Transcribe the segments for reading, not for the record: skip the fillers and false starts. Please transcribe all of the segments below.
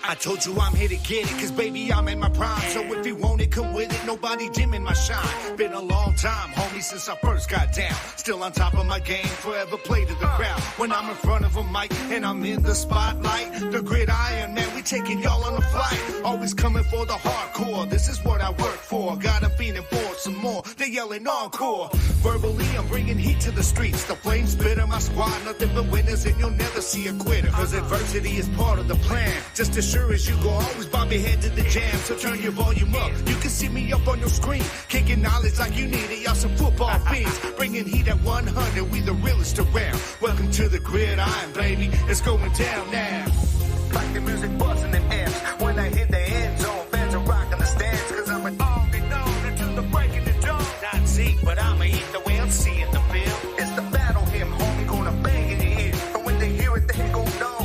I told you I'm here to get it, cause baby I'm in my prime. So if you want it, come with it, nobody dimming my shine. Been a long time, homie, since I first got down. Still on top of my game, forever play to the crowd. When I'm in front of a mic and I'm in the spotlight, the gridiron, man, we taking y'all on a flight. Always coming for the hardcore, this is what I work for. Got a feeling for some more, they yelling encore. Verbally, I'm bringing heat to the streets. The flames spitter, my squad, nothing but winners, and you'll never see a quitter. Cause adversity is part of the plan. Just as sure as you go, always bob your head to the jam. So turn your volume up, you can see me up on your screen. Kicking knowledge like you need it, y'all some football fiends. Bringing heat at 100, we the realest around. Welcome to the gridiron, baby, it's going down now. Like the music buzzing in amps. When I hit the end zone, fans are rocking the stands. Cause I'm an already known until the break of the dawn. Not Zeke, but I'ma eat the way I'm seeing the field. It's the battle hymn, homie, gonna bang in your ear. And when they hear it, they gon' know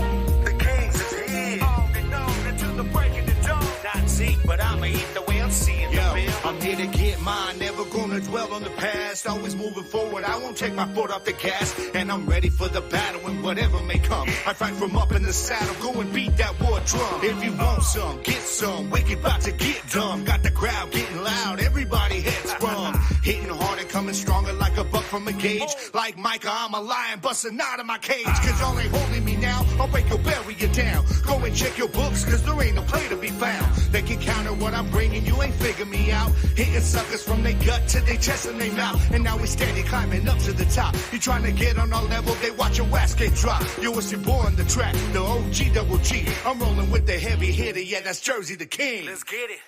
the Kings is here. Already known until the break of the dawn. Not Zeke, but I'ma eat the way I'm seeing the field. I'm here to get mine, never gonna dwell on the past. Always moving forward, I won't take my foot off the gas. And I'm ready for the battle and whatever may come. I fight from up in the saddle, go and beat that war drum. If you want some, get some, wicked about to get dumb. Got the crowd getting loud, everybody heads from. Hitting hard and coming stronger like a buck from a gauge. Like Micah, I'm a lion busting out of my cage. Cause y'all ain't holding me now, I'll break your bury you down. Go and check your books, cause there ain't no play to be found. They can counter what I'm bringing, you ain't figure me out. Hitting suckers from their gut to their chest and their mouth. And now we steady climbing up to the top. You trying to get on our level, they watch your ass get dropped. Yo, it's your boy on the track, the OG double G. I'm rolling with the heavy hitter, yeah, that's Jerzey Tha King. Let's get it.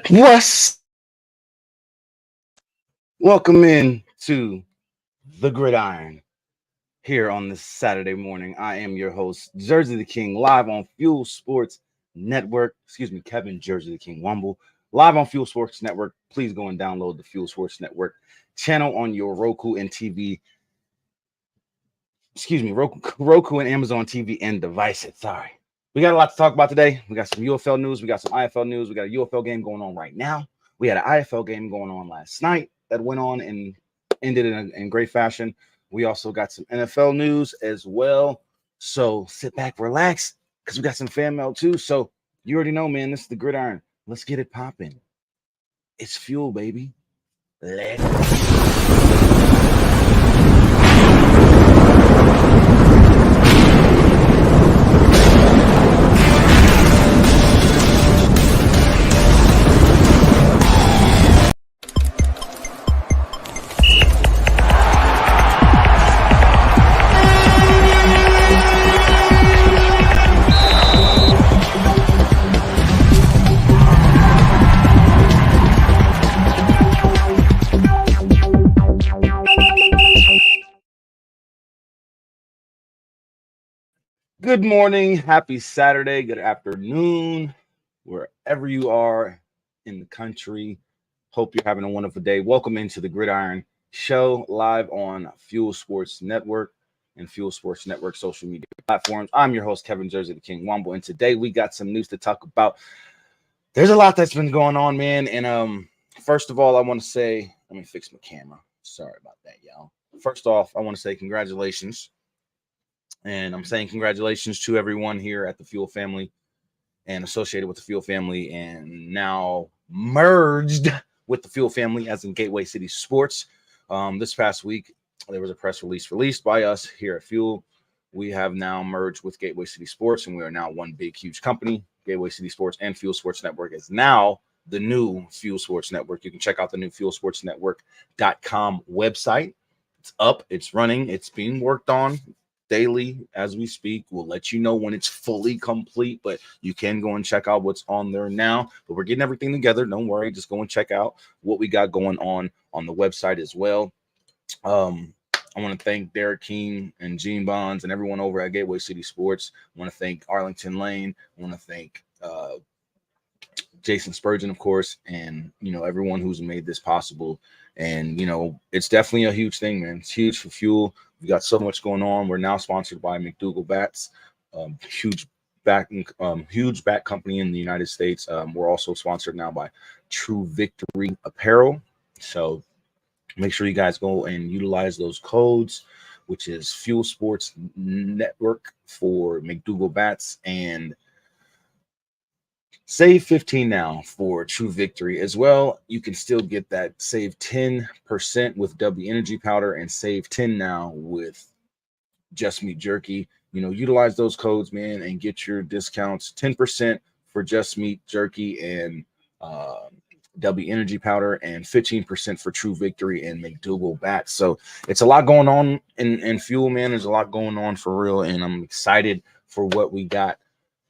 What's welcome in to the Gridiron here on this Saturday morning. I am your host, Jerzey Tha King, live on Fuel Sports Network. Kevin Jerzey Tha King Wumble, live on Fuel Sports Network. Please go and download the Fuel Sports Network channel on your Roku and Amazon TV and devices. Sorry. We got a lot to talk about today. We got some UFL news. We got some IFL news. We got a UFL game going on right now. We had an IFL game going on last night that went on and ended in great fashion. We also got some NFL news as well. So sit back, relax, because we got some fan mail too. So you already know, man, this is the Gridiron. Let's get it popping. It's fuel, baby. Let's Good morning, happy Saturday, good afternoon, wherever you are in the country. Hope you're having a wonderful day. Welcome into the Gridiron Show, live on Fuel Sports Network and Fuel Sports Network social media platforms. I'm your host, Kevin Jerzey Tha King Wumble, and today we got some news to talk about. There's a lot that's been going on, man, and first of all, I want to say, let me fix my camera. Sorry about that, y'all. First off, I want to say congratulations. And I'm saying congratulations to everyone here at the Fuel family and associated with the Fuel family and now merged with the Fuel family as in Gateway City Sports. This past week, there was a press release released by us here at Fuel. We have now merged with Gateway City Sports, and we are now one big, huge company. Gateway City Sports and Fuel Sports Network is now the new Fuel Sports Network. You can check out the new fuelsportsnetwork.com website. It's up, it's running, it's being worked on daily as we speak. We'll let you know when it's fully complete, but you can go and check out what's on there now. But we're getting everything together. Don't worry, just go and check out what we got going on the website as well. I want to thank Derek King and Gene Bonds and everyone over at Gateway City Sports. I want to thank Arlington Lane. I want to thank Jason Spurgeon, of course, and everyone who's made this possible. And it's definitely a huge thing, man. It's huge for Fuel. We got so much going on. We're now sponsored by McDougal Bats, huge back company in the United States. We're also sponsored now by True Victory Apparel. So make sure you guys go and utilize those codes. which is Fuel Sports Network for McDougal Bats, and save 15 now for True Victory as well. You can still get that save 10% with W Energy Powder and save 10 now with Just Meat Jerky. Utilize those codes, man, and get your discounts. 10% for Just Meat Jerky and W Energy Powder, and 15% for True Victory and McDougal Bats. So it's a lot going on in Fuel, man. There's a lot going on for real, and I'm excited for what we got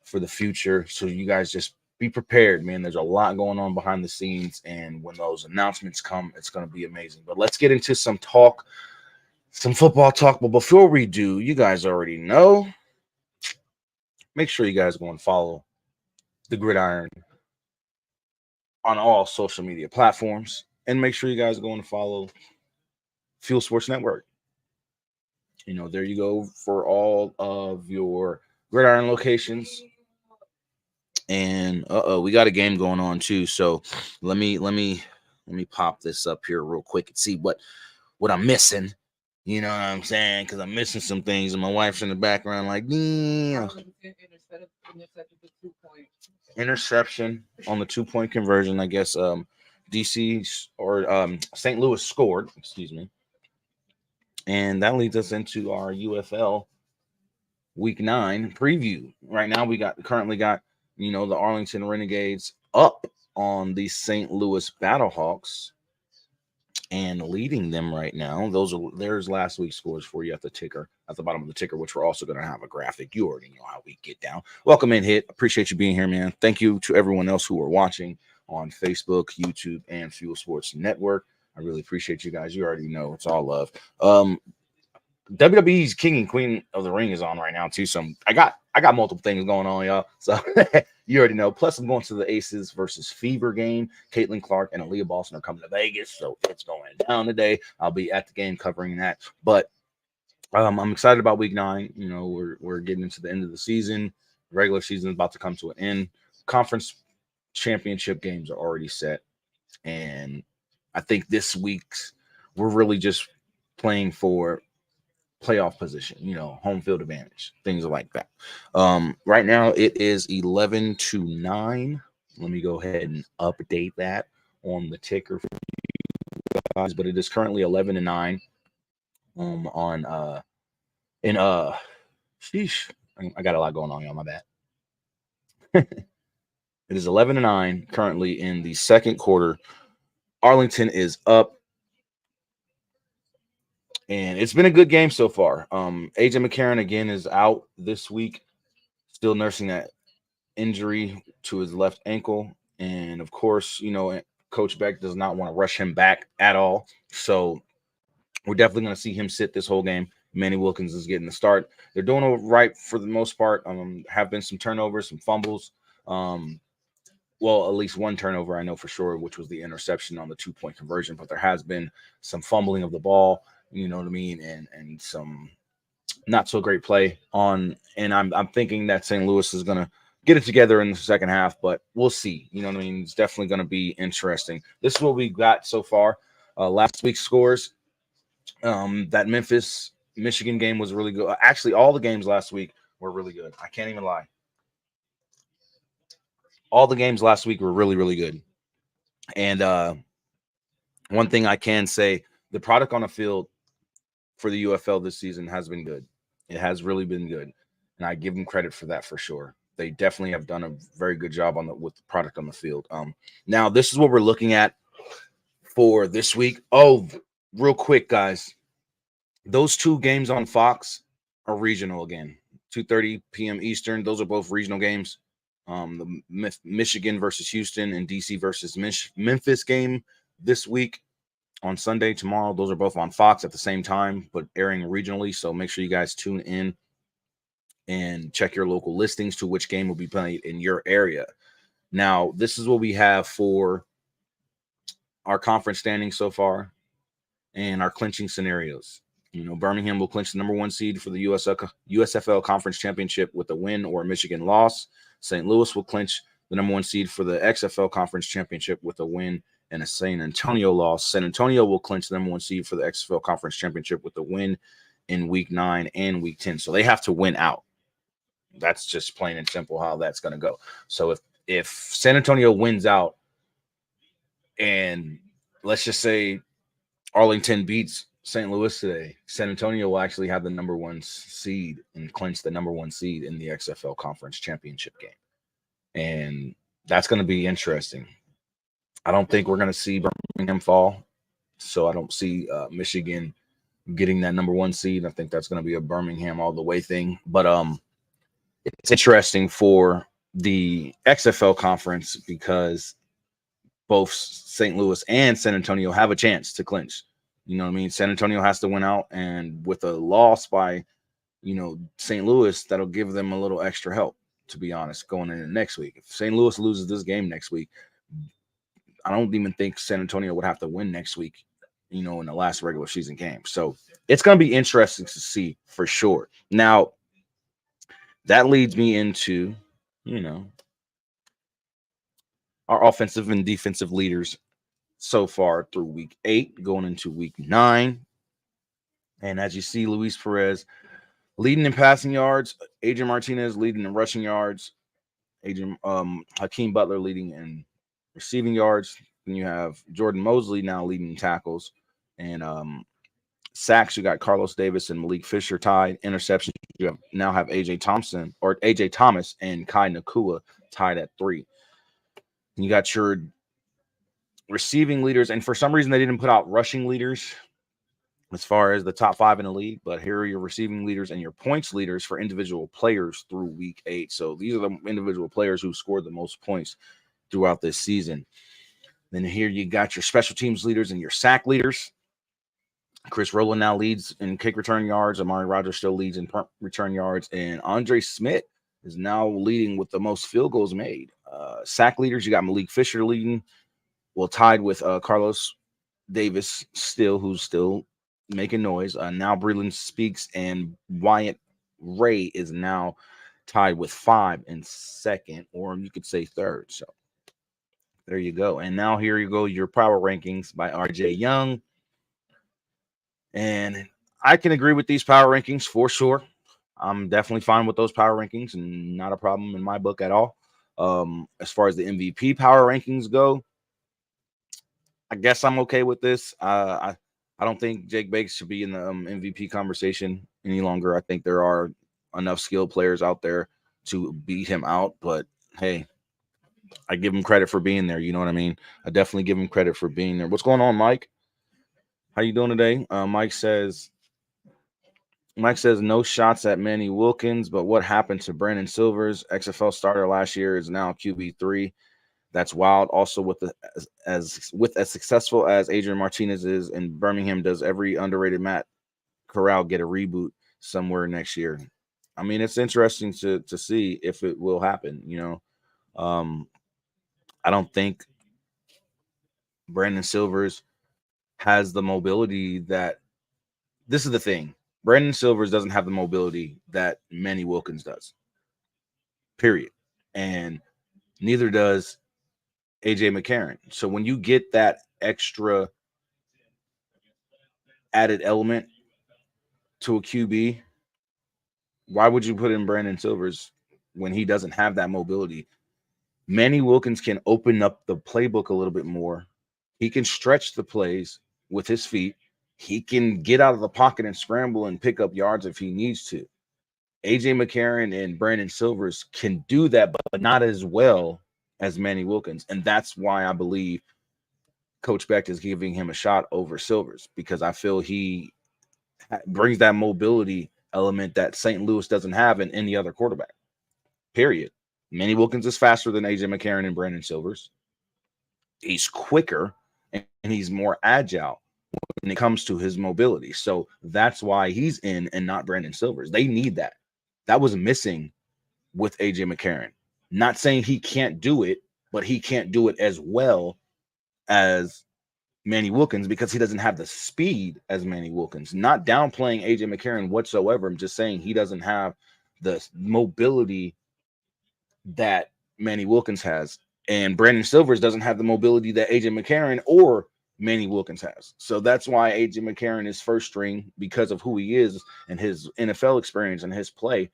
for the future. So you guys just be prepared, man. There's a lot going on behind the scenes, and when those announcements come, it's going to be amazing. But let's get into some football talk. But before we do, you guys already know, make sure you guys go and follow the Gridiron on all social media platforms, and make sure you guys go and follow Fuel Sports Network. There you go for all of your Gridiron locations. And we got a game going on too. So let me pop this up here real quick and see what I'm missing. You know what I'm saying? Because I'm missing some things, and my wife's in the background like, interception on the 2-point conversion. I guess DC or St. Louis scored. Excuse me. And that leads us into our UFL Week 9 preview. Right now, we currently got the Arlington Renegades up on the St. Louis Battlehawks and leading them right now. There's last week's scores for you at the bottom of the ticker, which we're also going to have a graphic. You already know how we get down. Welcome in, Hit. Appreciate you being here, man. Thank you to everyone else who are watching on Facebook, YouTube, and Fuel Sports Network. I really appreciate you guys. You already know it's all love. WWE's King and Queen of the Ring is on right now too. So I got multiple things going on, y'all. So you already know. Plus, I'm going to the Aces versus Fever game. Caitlin Clark and Aaliyah Boston are coming to Vegas, so it's going down today. I'll be at the game covering that. But I'm excited about Week 9. We're getting into the end of the season. Regular season is about to come to an end. Conference championship games are already set, and I think this week's we're really just playing for playoff position, home field advantage, things like that. Right now it is 11-9. Let me go ahead and update that on the ticker for you guys, but it is currently 11-9 sheesh, I got a lot going on, y'all, my bad. It is 11-9 currently in the second quarter. Arlington is up, and it's been a good game so far. AJ McCarron again is out this week, still nursing that injury to his left ankle. And of course, Coach Beck does not want to rush him back at all. So we're definitely going to see him sit this whole game. Manny Wilkins is getting the start. They're doing it right for the most part. Have been some turnovers, some fumbles. Well, at least one turnover I know for sure, which was the interception on the 2-point conversion. But there has been some fumbling of the ball, you know what I mean, and some not so great play on. And I'm thinking that St. Louis is going to get it together in the second half, but we'll see. You know what I mean? It's definitely going to be interesting. This is what we got so far. Last week's scores. That Memphis-Michigan game was really good. Actually, all the games last week were really good. I can't even lie. All the games last week were really, really good. And one thing I can say, the product on the field for the UFL this season has been good. It has really been good. And I give them credit for that for sure. They definitely have done a very good job with the product on the field. Now, this is what we're looking at for this week. Oh, real quick, guys. Those two games on Fox are regional again. 2:30 p.m. Eastern. Those are both regional games. The Michigan versus Houston and DC versus Memphis game this week on Sunday, tomorrow. Those are both on Fox at the same time, but airing regionally. So make sure you guys tune in and check your local listings to which game will be played in your area. Now, this is what we have for our conference standings so far and our clinching scenarios. Birmingham will clinch the number 1 seed for the USFL Conference Championship with a win or a Michigan loss. St. Louis will clinch the number 1 seed for the XFL Conference Championship with a win and a San Antonio loss. San Antonio will clinch the number 1 seed for the XFL Conference Championship with a win in week 9 and week 10. So they have to win out. That's just plain and simple how that's going to go. So if San Antonio wins out, and let's just say Arlington beats St. Louis today, San Antonio will actually have the number 1 seed and clinch the number 1 seed in the XFL Conference Championship game. And that's going to be interesting. I don't think we're going to see Birmingham fall. So I don't see Michigan getting that number 1 seed. I think that's going to be a Birmingham all the way thing. But it's interesting for the XFL conference because both St. Louis and San Antonio have a chance to clinch. You know what I mean? San Antonio has to win out, and with a loss by, St. Louis, that'll give them a little extra help, to be honest, going into next week. If St. Louis loses this game next week, I don't even think San Antonio would have to win next week, in the last regular season game. So it's going to be interesting to see for sure. Now, that leads me into, our offensive and defensive leaders so far through week 8, going into week 9. And as you see, Luis Perez leading in passing yards, Adrian Martinez leading in rushing yards, Hakeem Butler leading in receiving yards. Then you have Jordan Mosley now leading in tackles. And sacks, you got Carlos Davis and Malik Fisher tied. Interceptions, you now have AJ Thomas and Kai Nakua tied at 3. And you got your receiving leaders, and for some reason they didn't put out rushing leaders as far as the top 5 in the league, but here are your receiving leaders and your points leaders for individual players through week 8. So these are the individual players who scored the most points throughout this season. Then here you got your special teams leaders and your sack leaders. Chris Rowland now leads in kick return yards. Amari Rogers still leads in punt return yards. And Andre Smith is now leading with the most field goals made. Sack leaders, you got Malik Fisher leading, tied with Carlos Davis who's still making noise. Now Breland Speaks and Wyatt Ray is now tied with 5 in second, or you could say third. So there you go. And now here you go, your power rankings by RJ Young. And I can agree with these power rankings for sure. I'm definitely fine with those power rankings and not a problem in my book at all. As far as the MVP power rankings go, I guess I'm okay with this. I don't think Jake Bates should be in the MVP conversation any longer. I think there are enough skilled players out there to beat him out. But, hey, I give him credit for being there. You know what I mean? I definitely give him credit for being there. What's going on, Mike? How you doing today? Mike says no shots at Manny Wilkins, but what happened to Brandon Silvers? XFL starter last year is now QB3. That's wild. Also, with as successful as Adrian Martinez is in Birmingham, does every underrated Matt Corral get a reboot somewhere next year? I mean, it's interesting to see if it will happen. I don't think Brandon Silvers has the mobility that. This is the thing. Brandon Silvers doesn't have the mobility that Manny Wilkins does. Period. And neither does AJ McCarron. So when you get that extra added element to a QB, why would you put in Brandon Silvers when he doesn't have that mobility? Manny Wilkins can open up the playbook a little bit more. He can stretch the plays with his feet. He can get out of the pocket and scramble and pick up yards if he needs to. AJ McCarron and Brandon Silvers can do that, but not as well as Manny Wilkins. And that's why I believe Coach Beck is giving him a shot over Silvers, because I feel he brings that mobility element that St. Louis doesn't have in any other quarterback, period. Manny Wilkins is faster than AJ McCarron and Brandon Silvers. He's quicker and he's more agile when it comes to his mobility. So that's why he's in and not Brandon Silvers. They need that. That was missing with AJ McCarron. Not saying he can't do it, but he can't do it as well as Manny Wilkins because he doesn't have the speed as Manny Wilkins. Not downplaying AJ McCarron whatsoever. I'm just saying he doesn't have the mobility that Manny Wilkins has. And Brandon Silvers doesn't have the mobility that AJ McCarron or Manny Wilkins has. So that's why AJ McCarron is first string, because of who he is and his NFL experience and his play.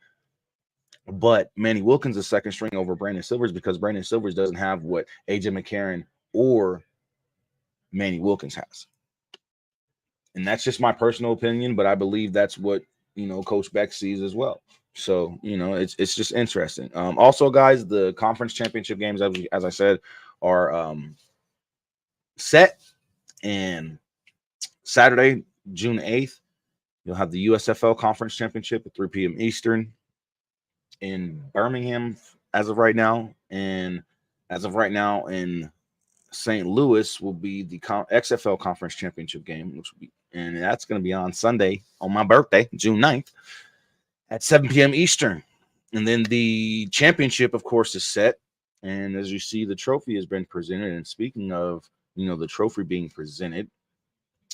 But Manny Wilkins is second string over Brandon Silvers because Brandon Silvers doesn't have what AJ McCarron or Manny Wilkins has. And that's just my personal opinion, but I believe that's what, Coach Beck sees as well. So, it's just interesting. Also, guys, the conference championship games, as I said, are set. And Saturday, June 8th, you'll have the USFL Conference Championship at 3 p.m. Eastern in Birmingham as of right now. And as of right now in St. Louis will be the XFL Conference Championship game, and that's going to be on Sunday on my birthday, June 9th at 7 p.m. Eastern. And then the championship, of course, is set. And as you see, the trophy has been presented. And speaking of, the trophy being presented,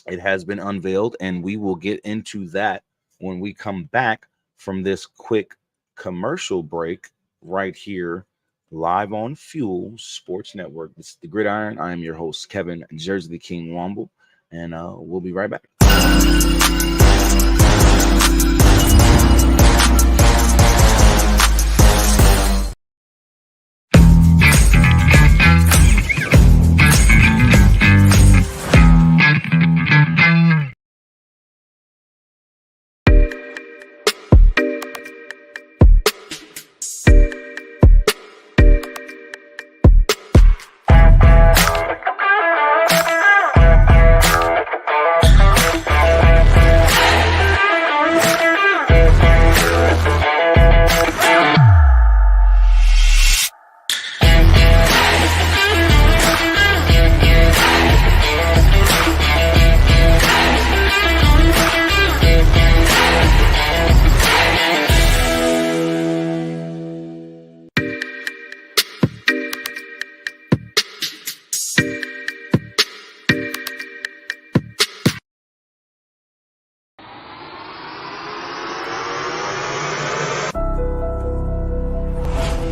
it has been unveiled, and we will get into that when we come back from this quick commercial break right here, live on Fuel Sports Network. This is the Gridiron. I am your host, Kevin Jerzey Tha King Womble, and we'll be right back.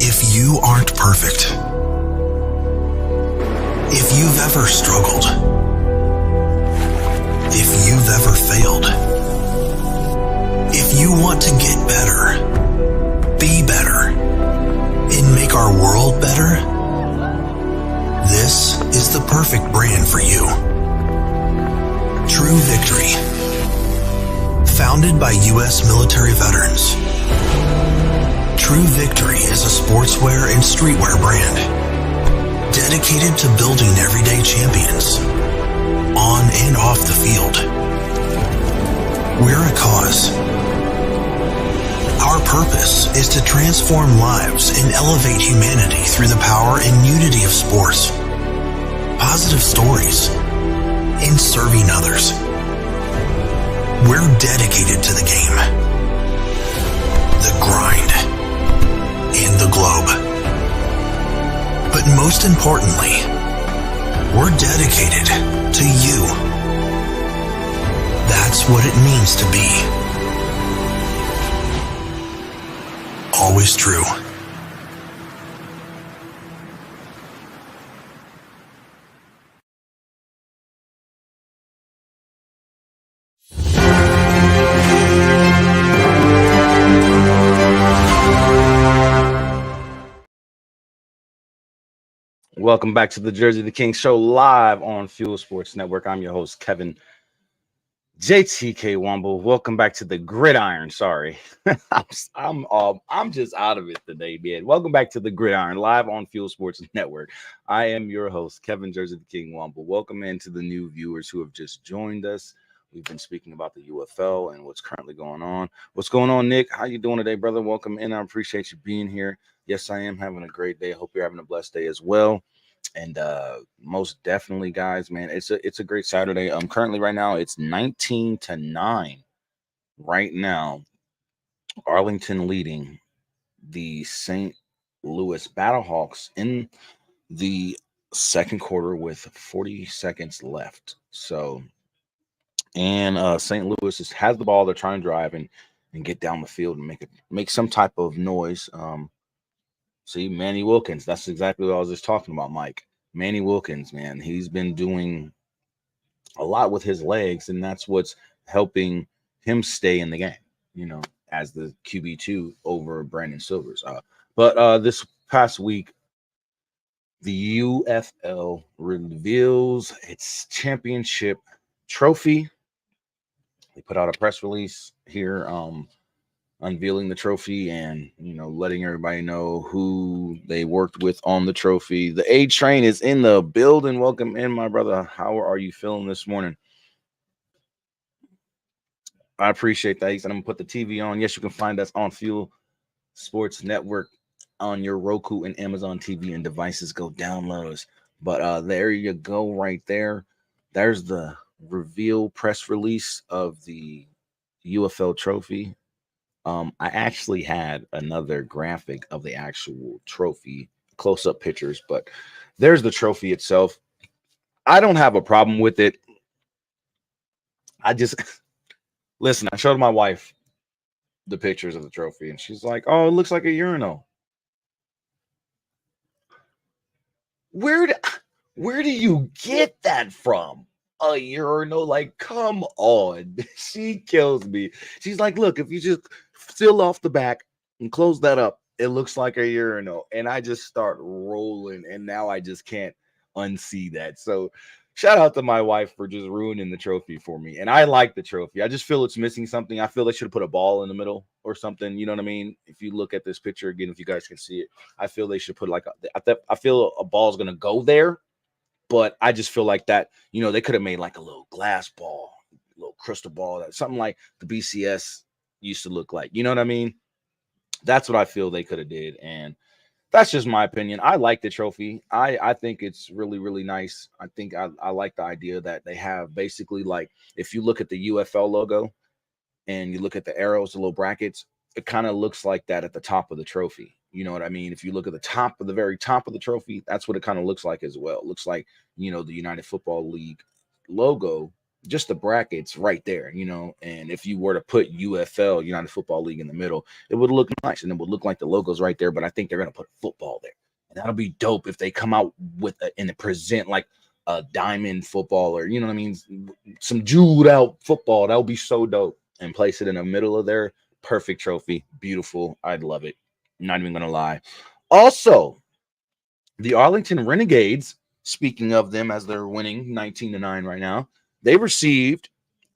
If you aren't perfect, if you've ever struggled, if you've ever failed, if you want to get better, be better, and make our world better, this is the perfect brand for you. True Victory. Founded by U.S. military veterans, True Victory is a sportswear and streetwear brand dedicated to building everyday champions on and off the field. We're a cause. Our purpose is to transform lives and elevate humanity through the power and unity of sports, positive stories, and serving others. We're dedicated to the game, the grind, and the globe. But most importantly, we're dedicated to you. That's what it means to be always true. Welcome back to the Jerzey Tha King Show, live on Fuel Sports Network. I'm your host, Kevin JTK Womble. Welcome back to the Gridiron. Sorry, I'm just out of it today, man. Welcome back to the Gridiron, live on Fuel Sports Network. I am your host, Kevin Jerzey Tha King Womble. Welcome into the new viewers who have just joined us. We've been speaking about the UFL and what's currently going on. What's going on, Nick? How you doing today, brother? Welcome in. I appreciate you being here. Yes, I am having a great day. I hope you're having a blessed day as well. And most definitely, guys, man, it's a great Saturday. Currently right now it's 19-9 right now. Arlington leading the St. Louis Battlehawks in the second quarter with 40 seconds left. So, and St. Louis has the ball. They're trying to drive and get down the field and make some type of noise. See, Manny Wilkins. That's exactly what I was just talking about, Mike. Manny Wilkins, man, he's been doing a lot with his legs, and that's what's helping him stay in the game, as the QB2 over Brandon Silvers. But this past week, the UFL reveals its championship trophy. They put out a press release here, unveiling the trophy and letting everybody know who they worked with on the trophy. The A Train is in the building. Welcome in, my brother. How are you feeling this morning? I appreciate that. He said I'm gonna put the TV on. Yes, you can find us on Fuel Sports Network on your Roku and Amazon TV and devices. Go download us. But there you go, right there. There's the reveal press release of the UFL trophy. I actually had another graphic of the actual trophy, close-up pictures, but there's the trophy itself. I don't have a problem with it. I just listen. I showed my wife the pictures of the trophy, and she's like, "Oh, it looks like a urinal." Where do you get that from? A urinal? Like, come on. She kills me. She's like, look, if you just seal off the back and close that up, it looks like a urinal. And I just start rolling, and now I just can't unsee that. So shout out to my wife for just ruining the trophy for me. And I like the trophy. I just feel it's missing something. I feel they should have put a ball in the middle or something. You know what I mean? If you look at this picture again, if you guys can see it, I feel they should put I feel a ball is going to go there, but I just feel like that, they could have made like a little glass ball, a little crystal ball, something like the BCS used to look like. You know what I mean? That's what I feel they could have did. And that's just my opinion. I like the trophy. I think it's really, really nice. I think I like the idea that they have basically, like, if you look at the UFL logo and you look at the arrows, the little brackets, it kind of looks like that at the top of the trophy. You know what I mean? If you look at the very top of the trophy, that's what it kind of looks like as well. It looks like, the United Football League logo, just the brackets right there, and if you were to put UFL, United Football League, in the middle, it would look nice and it would look like the logo's right there. But I think they're going to put football there. And that'll be dope if they come out with and present like a diamond football, or, you know what I mean? Some jeweled out football. That would be so dope, and place it in the middle of their perfect trophy. Beautiful. I'd love it. Not even going to lie. Also, the Arlington Renegades, speaking of them, as they're winning 19-9 right now, they received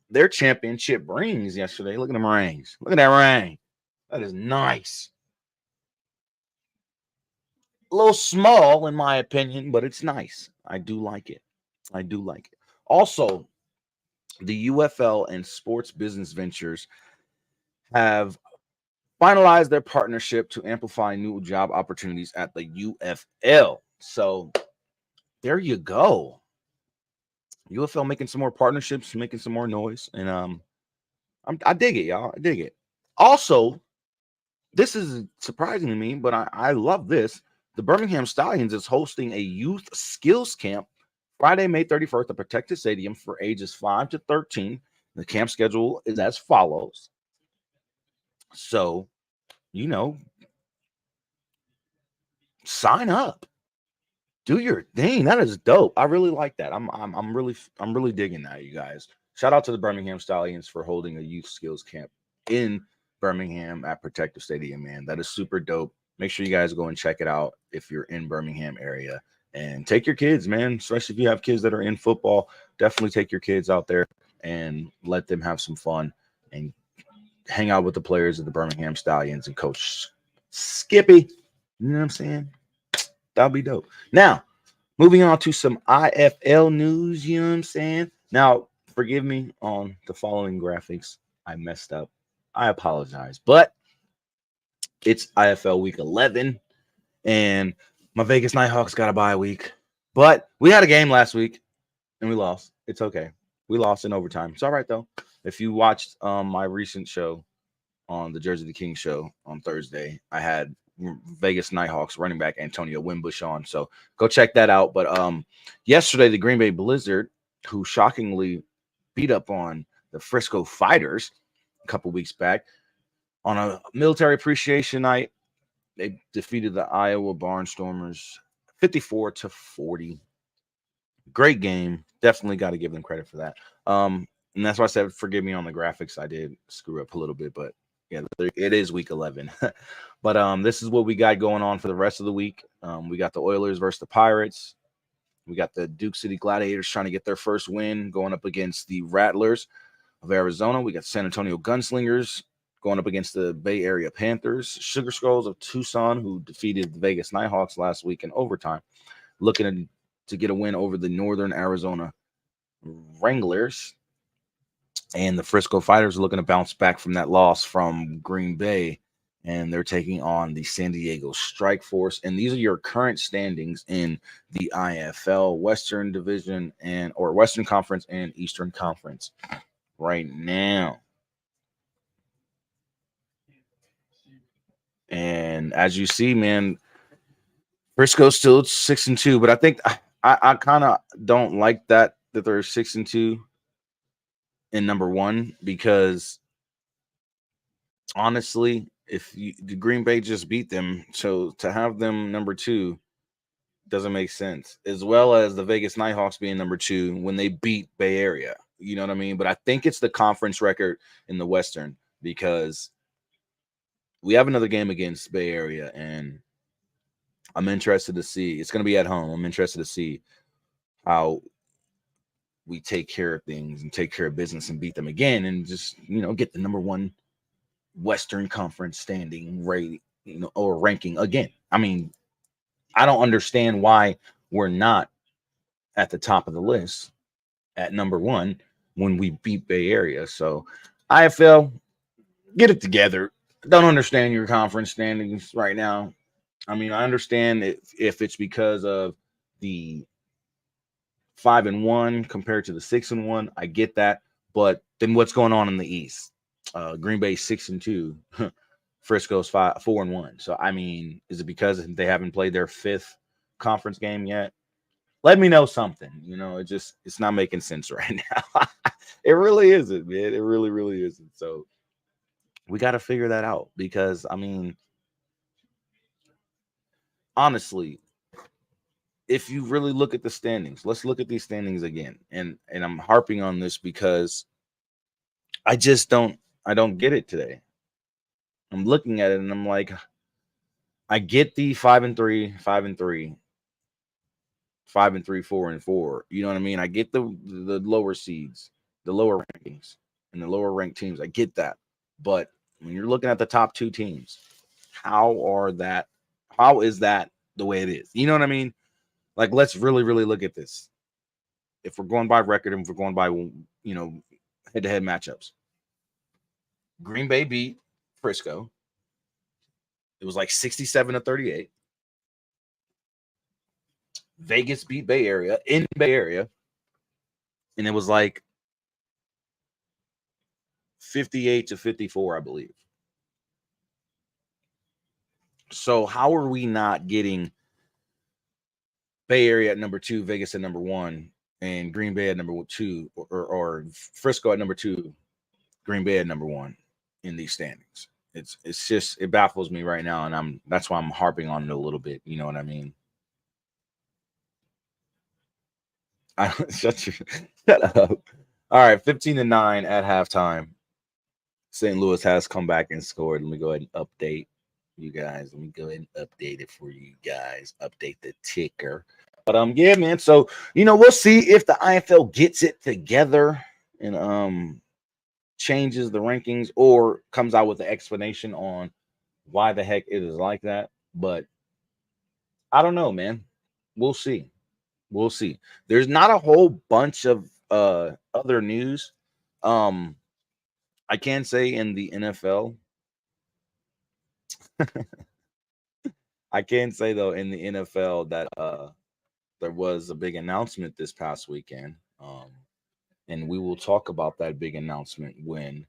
their championship rings yesterday. Look at them rings. Look at that ring. That is nice. A little small, in my opinion, but it's nice. I do like it. Also, the UFL and Sports Business Ventures have finalized their partnership to amplify new job opportunities at the UFL. So there you go. UFL making some more partnerships, making some more noise, and I dig it, y'all. I dig it. Also, this is surprising to me, but I love this. The Birmingham Stallions is hosting a youth skills camp Friday, May 31st at Protected Stadium for ages 5 to 13. The camp schedule is as follows. So, sign up. Do your thing. That is dope. I really like that. I'm really digging that, you guys. Shout out to the Birmingham Stallions for holding a youth skills camp in Birmingham at Protective Stadium, man. That is super dope. Make sure you guys go and check it out if you're in Birmingham area, and take your kids, man. Especially if you have kids that are in football, definitely take your kids out there and let them have some fun and hang out with the players of the Birmingham Stallions and Coach Skippy. You know what I'm saying? That'll be dope. Now, moving on to some IFL news, you know what I'm saying? Now, forgive me on the following graphics. I messed up. I apologize. But it's IFL week 11, and my Vegas Nighthawks got a bye week. But we had a game last week, and we lost. It's okay. We lost in overtime. It's all right, though. If you watched my recent show on the Jerzey Tha King show on Thursday, I had Vegas Nighthawks running back Antonio Wimbush on, so go check that out. But yesterday, the Green Bay Blizzard, who shockingly beat up on the Frisco Fighters a couple weeks back on a military appreciation night, they defeated the Iowa Barnstormers 54-40. Great game. Definitely got to give them credit for that. And that's why I said forgive me on the graphics. I did screw up a little bit, but yeah, it is week 11. But this is what we got going on for the rest of the week. We got the Oilers versus the Pirates. We got the Duke City Gladiators trying to get their first win, going up against the Rattlers of Arizona. We got San Antonio Gunslingers going up against the Bay Area Panthers. Sugar Skulls of Tucson, who defeated the Vegas Nighthawks last week in overtime, looking to get a win over the Northern Arizona Wranglers. And the Frisco Fighters are looking to bounce back from that loss from Green Bay, and they're taking on the San Diego Strike Force. And these are your current standings in the IFL Western Division or Western Conference and Eastern Conference right now. And as you see, man, Frisco's still 6-2, but I think I kind of don't like that they're 6-2 in number one, because honestly, the Green Bay just beat them, so to have them number two doesn't make sense. As well as the Vegas Nighthawks being number two when they beat Bay Area, you know what I mean? But I think it's the conference record in the Western, because we have another game against Bay Area, and I'm interested to see. It's going to be at home. I'm interested to see how we take care of things and take care of business and beat them again, and just, get the number one Western Conference standing rate, or ranking again. I mean, I don't understand why we're not at the top of the list at number one when we beat Bay Area. So IFL, get it together. Don't understand your conference standings right now. I mean, I understand if it's because of the 5-1 compared to the 6-1. I get that. But then what's going on in the East? Green Bay 6-2, Frisco's 4-1. So I mean, is it because they haven't played their fifth conference game yet? Let me know something. It's not making sense right now. It really isn't, man. It really, really isn't. So we got to figure that out, because I mean, honestly, if you really look at the standings, let's look at these standings again. And I'm harping on this because I don't get it today. I'm looking at it and I'm like, I get the 5-3, 5-3, 5-3, 4-4. You know what I mean? I get the lower seeds, the lower rankings, and the lower ranked teams. I get that. But when you're looking at the top two teams, how is that the way it is? You know what I mean? Like, let's really, really look at this. If we're going by record and if we're going by, head-to-head matchups, Green Bay beat Frisco. It was like 67-38. Vegas beat Bay Area in Bay Area, and it was like 58-54, I believe. So how are we not getting Bay Area at number two, Vegas at number one, and Green Bay at number two, or Frisco at number two, Green Bay at number one in these standings? It's just, it baffles me right now, and that's why I'm harping on it a little bit. You know what I mean? Shut up. All right, 15-9 at halftime. St. Louis has come back and scored. Let me go ahead and update you guys. Let me go ahead and update it for you guys. Update the ticker. But yeah, man. So we'll see if the IFL gets it together and changes the rankings, or comes out with an explanation on why the heck it is like that. But I don't know, man. We'll see. We'll see. There's not a whole bunch of other news. I can say in the NFL, I can say though in the NFL that there was a big announcement this past weekend, and we will talk about that big announcement when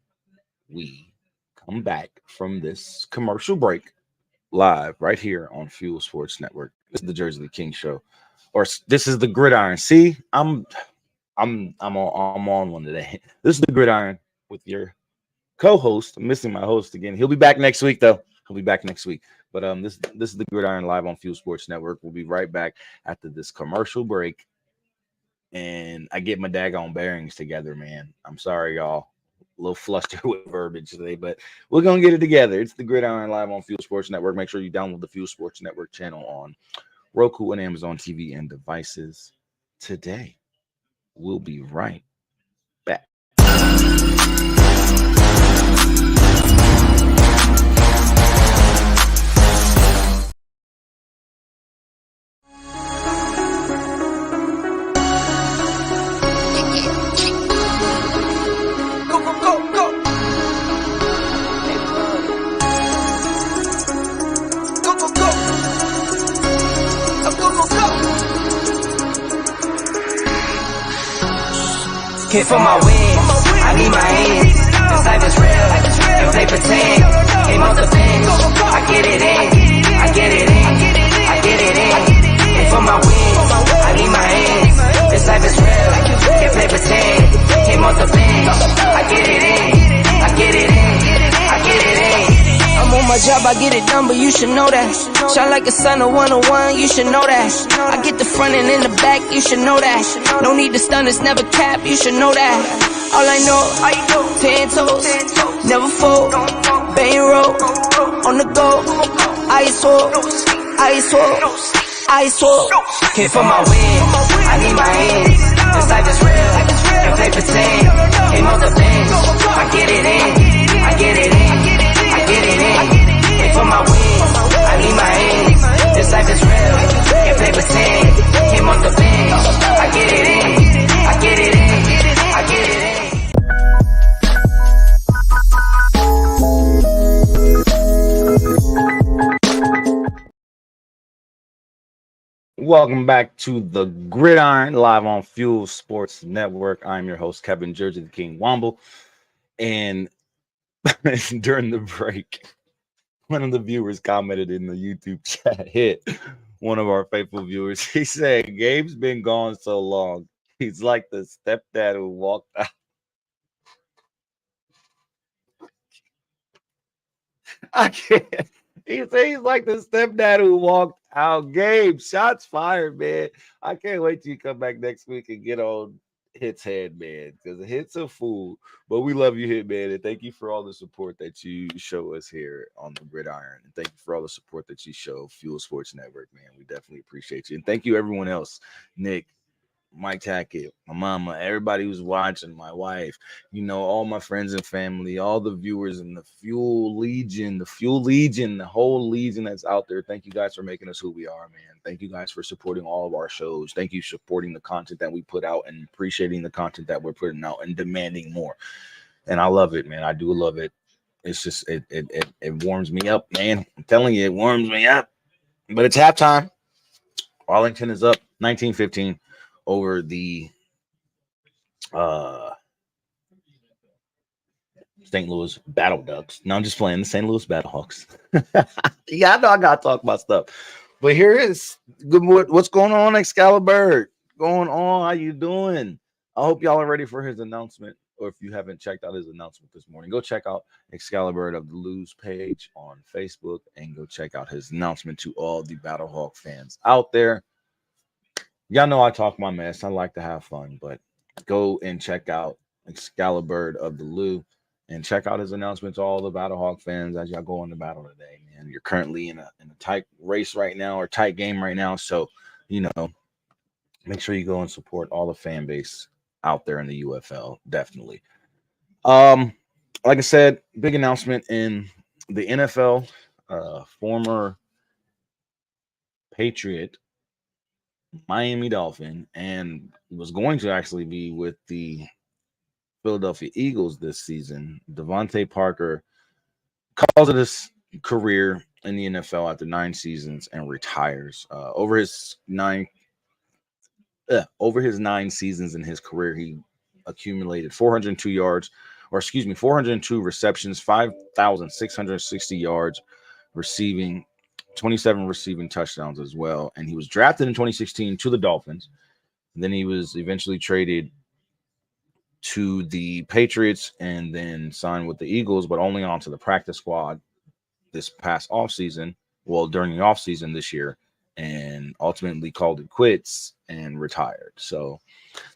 we come back from this commercial break, live right here on Fuel Sports Network. This is the Jerzey Tha King Show, or this is the Gridiron. See, I'm on one today. This is the Gridiron with your co-host. I'm missing my host again. He'll be back next week, though. He'll be back next week. But this is the Gridiron live on Fuel Sports Network. We'll be right back after this commercial break. and I get my daggone bearings together, man. I'm sorry, y'all. A little flustered with verbiage today, but we're going to get it together. It's the Gridiron Live on Fuel Sports Network. Make sure you download the Fuel Sports Network channel on Roku and Amazon TV and devices today. We'll be right back. Hit for my wins, I need my hands. This life is real, and play pretend. Came off the bench, I get it in, I get it in, I get it in. Hit for my wins, I need my hands. This life is real, and play pretend. Came off the bench, I get it in, I get it in, I get it in. I'm on my job, I get it done, but you should know that. Shine like a sun, a 101, you should know that. I get the front and in the back, you should know that. No need to stun, it's never cap, you should know that. All I know, 10 toes, never fold, bang roll, on the go, ice wall, ice wall, ice wall. Hit for my win, I need my hands. This life is real, and play pretend. Came off the bench, I get it in, I get it in, I get it in. Hit for my win, I need my hands. This life is real, and play pretend. Came off the bench, I get it in, I get it in, I get it in. Welcome back to the Gridiron Live on Fuel Sports Network. I'm your host, Kevin Jerzey Tha King Womble. And during the break, one of the viewers commented in the YouTube chat, hit one of our faithful viewers. He said, Gabe's been gone so long. He's like the stepdad who walked out. I can't. He said he's like the stepdad who walked out. Gabe, shots fired, man. I can't wait till you come back next week and get on Hit's head, man, because Hit's a fool. But we love you, Hit, man, and thank you for all the support that you show us here on the Gridiron. And thank you for all the support that you show Fuel Sports Network, man. We definitely appreciate you. And thank you, everyone else. Nick, Mike Tackett, my mama, everybody who's watching, my wife, all my friends and family, all the viewers in the Fuel Legion, the whole Legion that's out there. Thank you guys for making us who we are, man. Thank you guys for supporting all of our shows. Thank you for supporting the content that we put out and appreciating the content that we're putting out and demanding more. And I love it, man. I do love it. It's just, it warms me up, man. I'm telling you, it warms me up. But it's halftime. Arlington is up 19-15. Over the St. Louis Battle Ducks. No, I'm just playing the St. Louis Battlehawks. Yeah, I know I gotta talk about stuff. But here is good. What's going on, Excalibur? Going on? How you doing? I hope y'all are ready for his announcement. Or if you haven't checked out his announcement this morning, go check out Excalibur of the Lose page on Facebook and go check out his announcement to all the Battlehawk fans out there. Y'all know I talk my mess. I like to have fun, but go and check out Excalibur of the Lou and check out his announcement to all the Battlehawk fans as y'all go into battle today, man. You're currently in a tight race right now or tight game right now. So, make sure you go and support all the fan base out there in the UFL. Definitely. Like I said, big announcement in the NFL, former Patriot, Miami Dolphin, and was going to actually be with the Philadelphia Eagles this season. DeVante Parker calls it his career in the NFL after 9 seasons and retires. Over his 9 seasons in his career, he accumulated 402 receptions, 5,660 yards receiving, 27 receiving touchdowns as well. And he was drafted in 2016 to the Dolphins. And then he was eventually traded to the Patriots and then signed with the Eagles, but only onto the practice squad this past offseason. Well, during the offseason this year, and ultimately called it quits and retired. So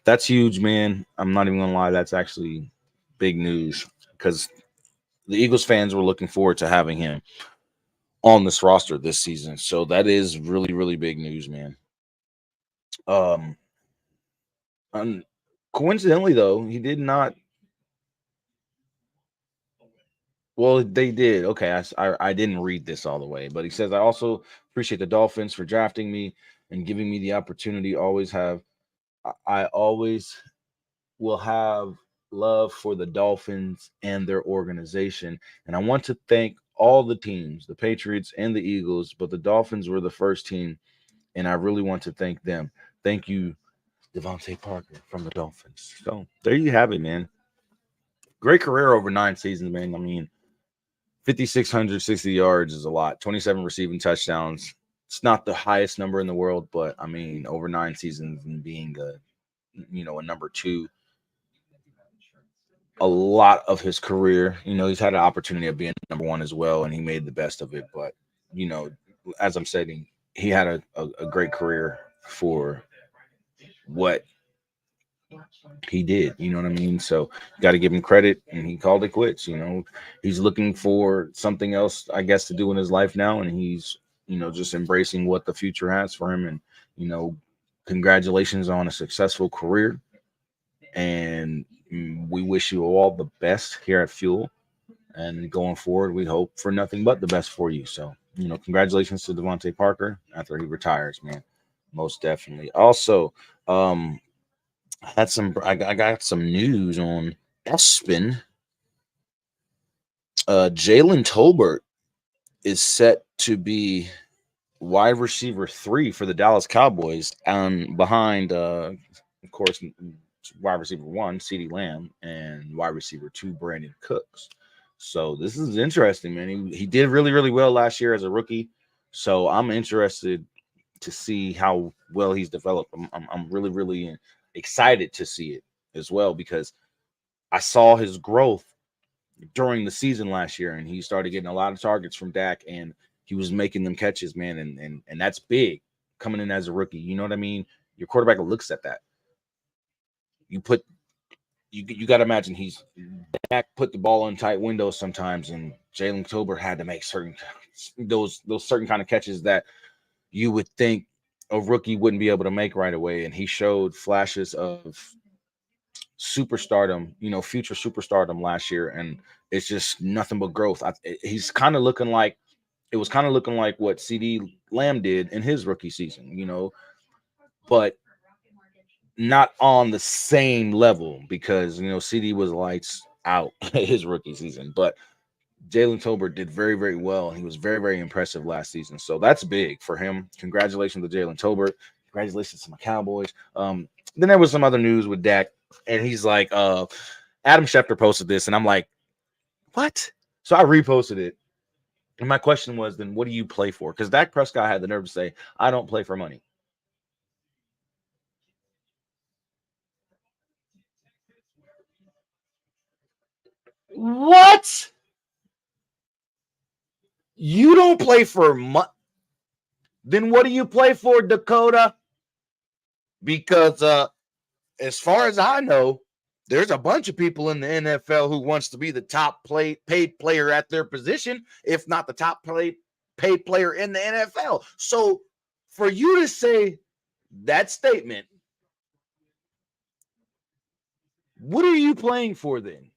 that's huge, man. I'm not even gonna lie. That's actually big news because the Eagles fans were looking forward to having him on this roster this season. So that is really, really big news, man. Um, coincidentally, though, he did not. Well, they did. Okay, I didn't read this all the way, but he says I also appreciate the Dolphins for drafting me and giving me the opportunity. I always will have love for the Dolphins and their organization, and I want to thank all the teams, the Patriots and the Eagles, but the Dolphins were the first team, and I really want to thank them. Thank you, DeVante Parker from the Dolphins. So there you have it, man. Great career over 9 seasons, man. I mean, 5,660 yards is a lot. 27 receiving touchdowns. It's not the highest number in the world, but I mean, over 9 seasons and being a number 2 a lot of his career. He's had an opportunity of being number 1 as well, and he made the best of it. But, as I'm saying, he had a great career for what he did. You know what I mean? So got to give him credit, and he called it quits. He's looking for something else, I guess, to do in his life now, and he's, just embracing what the future has for him. And, congratulations on a successful career. And we wish you all the best here at Fuel. And going forward, we hope for nothing but the best for you. So, congratulations to DeVante Parker after he retires, man. Most definitely. Also, I got some news on Espen. Jalen Tolbert is set to be wide receiver 3 for the Dallas Cowboys, behind, of course, wide receiver 1, CeeDee Lamb, and wide receiver 2, Brandon Cooks. So this is interesting, man. He did really, really well last year as a rookie. So I'm interested to see how well he's developed. I'm really, really excited to see it as well, because I saw his growth during the season last year, and he started getting a lot of targets from Dak, and he was making them catches, man. And that's big coming in as a rookie. You know what I mean? Your quarterback looks at that. You got to imagine Dak put the ball in tight windows sometimes, and Jalen Tolbert had to make those certain kind of catches that you would think a rookie wouldn't be able to make right away. And he showed flashes of superstardom, future superstardom last year, and it's just nothing but growth. He's kind of looking like what CeeDee Lamb did in his rookie season, but not on the same level, because CeeDee was lights out his rookie season, but Jalen Tolbert did very, very well, and he was very, very impressive last season. So that's big for him. Congratulations to Jalen Tolbert. Congratulations to my Cowboys. Then there was some other news with Dak, and he's like, Adam Schefter posted this, and I'm like, what? So I reposted it. And my question was, then what do you play for? Because Dak Prescott had the nerve to say, I don't play for money. What? You don't play for money? Then what do you play for, Dakota? Because as far as I know, there's a bunch of people in the NFL who wants to be the top paid player at their position, if not the top paid player in the NFL. So for you to say that statement, what are you playing for then?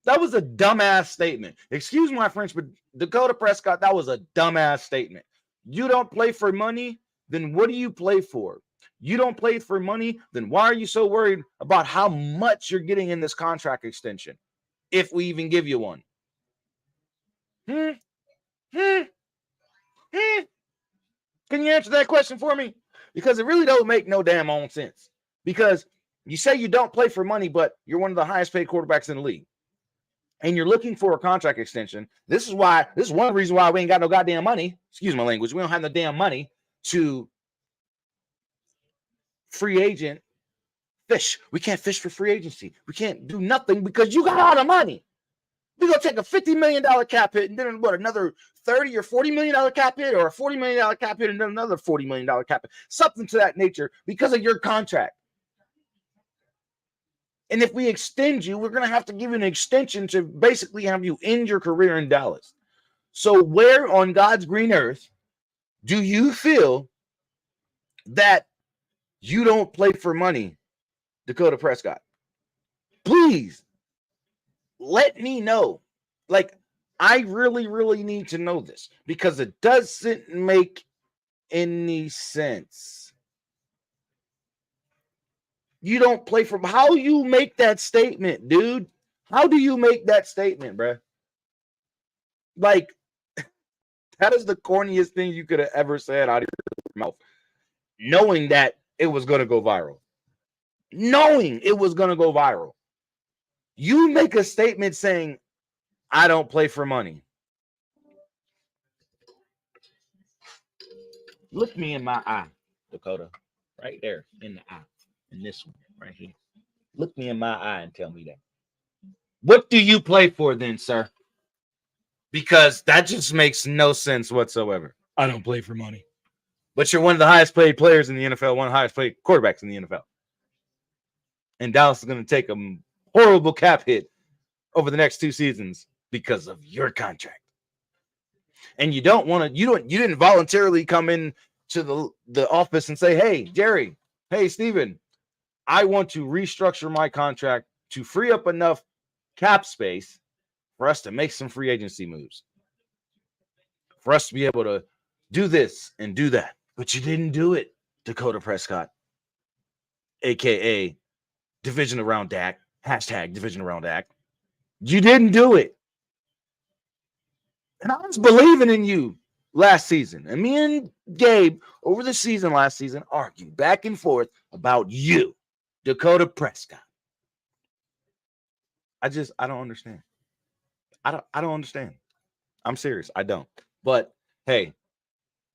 That was a dumbass statement. Excuse my French, but Dakota Prescott, that was a dumbass statement. You don't play for money, then what do you play for? You don't play for money, then why are you so worried about how much you're getting in this contract extension, if we even give you one? Can you answer that question for me? Because it really don't make no damn own sense. Because you say you don't play for money, but you're one of the highest paid quarterbacks in the league, and you're looking for a contract extension. This is one reason why we ain't got no goddamn money. Excuse my language. We don't have no damn money to free agent fish. We can't fish for free agency. We can't do nothing because you got all the money. We're going to take a $50 million cap hit and then what, another $30 or $40 million cap hit, or a $40 million cap hit and then another $40 million cap hit, something to that nature because of your contract. And if we extend you, we're going to have to give you an extension to basically have you end your career in Dallas. So where on God's green earth do you feel that you don't play for money, Dakota Prescott? Please let me know. Like, I really, really need to know this because it doesn't make any sense. You don't play for, how you make that statement, dude? How do you make that statement, bro? Like, that is the corniest thing you could have ever said out of your mouth, knowing that it was going to go viral. Knowing it was going to go viral. You make a statement saying, I don't play for money. Look me in my eye, Dakota. Right there in the eye. In this one right here. Look me in my eye and tell me that. What do you play for then, sir? Because that just makes no sense whatsoever. I don't play for money. But you're one of the highest paid players in the NFL, one of the highest paid quarterbacks in the NFL. And Dallas is going to take a horrible cap hit over the next 2 seasons because of your contract. And you don't want to, you didn't voluntarily come in to the office and say, hey, Jerry, hey, Steven, I want to restructure my contract to free up enough cap space for us to make some free agency moves, for us to be able to do this and do that. But you didn't do it, Dakota Prescott, a.k.a. Division Around Dak, hashtag Division Around Dak. You didn't do it. And I was believing in you last season. And me and Gabe over the season last season argued back and forth about you, Dakota Prescott. I don't understand. I don't understand. I'm serious. I don't. But hey,